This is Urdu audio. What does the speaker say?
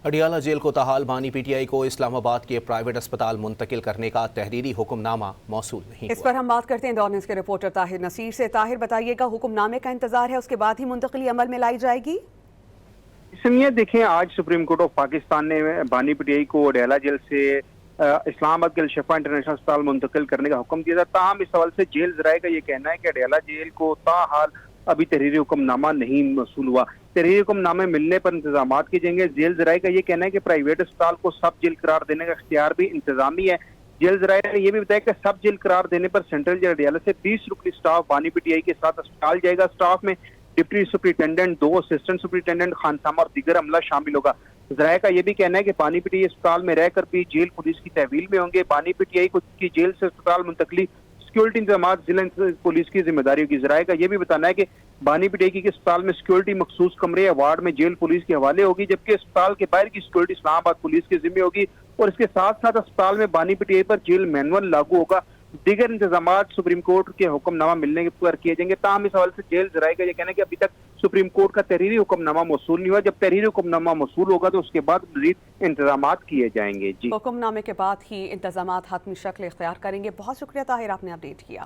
اڈیالہ جیل کو تاحال بانی پی ٹی آئی کو اسلام آباد کے پرائیویٹ اسپتال منتقل کرنے کا تحریری حکم نامہ موصول نہیں ہوا۔ اس پر ہم بات کرتے ہیں نیوز کے رپورٹر طاہر نصیر سے۔ طاہر بتائیے گا، حکم نامے کا انتظار ہے، اس کے بعد ہی منتقلی عمل میں لائی جائے گی؟ سمیت دیکھیں، آج سپریم کورٹ آف پاکستان نے بانی پی ٹی آئی کو اڈیالہ جیل سے اسلام آباد کے الشفا انٹرنیشنل اسپتال منتقل کرنے کا حکم دیا تھا۔ تاہم اس حوالے سے جیل ذرائع کا یہ کہنا ہے کہ اڈیالہ جیل کو تاحال ابھی تحریری حکم نامہ نہیں موصول ہوا۔ تحریری حکم نامے ملنے پر انتظامات کیے جائیں گے۔ جیل ذرائع کا یہ کہنا ہے کہ پرائیویٹ اسپتال کو سب جیل قرار دینے کا اختیار بھی انتظامی ہے۔ جیل ذرائع نے یہ بھی بتایا کہ سب جیل قرار دینے پر سینٹرل جیل اڈیالہ سے 20 رکنی سٹاف بانی پی ٹی آئی کے ساتھ اسپتال جائے گا۔ سٹاف میں ڈپٹی سپرنٹینڈنٹ، 2 اسسٹنٹ سپرنٹینڈنٹ، خانسامہ اور دیگر عملہ شامل ہوگا۔ ذرائع کا یہ بھی کہنا ہے کہ بانی پی ٹی آئی اسپتال میں رہ کر بھی جیل پولیس کی تحویل میں ہوں گے۔ بانی پی ٹی آئی کی جیل سے اسپتال منتقلی سیکورٹی انتظامات ضلع پولیس کی ذمہ داری ہوگی۔ ذرائع کا یہ بھی بتانا ہے کہ بانی پی ٹی آئی کے اسپتال میں سیکورٹی مخصوص کمرے یا وارڈ میں جیل پولیس کے حوالے ہوگی، جبکہ اسپتال کے باہر کی سیکورٹی اسلام آباد پولیس کے ذمہ ہوگی، اور اس کے ساتھ ساتھ اسپتال میں بانی پی ٹی آئی پر جیل مینول لاگو ہوگا۔ دیگر انتظامات سپریم کورٹ کے حکم نامہ ملنے پر کیے جائیں گے۔ تاہم اس حوالے سے جیل ذرائع کا یہ کہنا ہے کہ ابھی تک سپریم کورٹ کا تحریری حکم نامہ موصول نہیں ہوا۔ جب تحریری حکم نامہ موصول ہوگا تو اس کے بعد مزید انتظامات کیے جائیں گے۔ حکم نامے کے بعد ہی انتظامات حتمی شکل اختیار کریں گے۔ بہت شکریہ طاہر، آپ نے اپڈیٹ کیا۔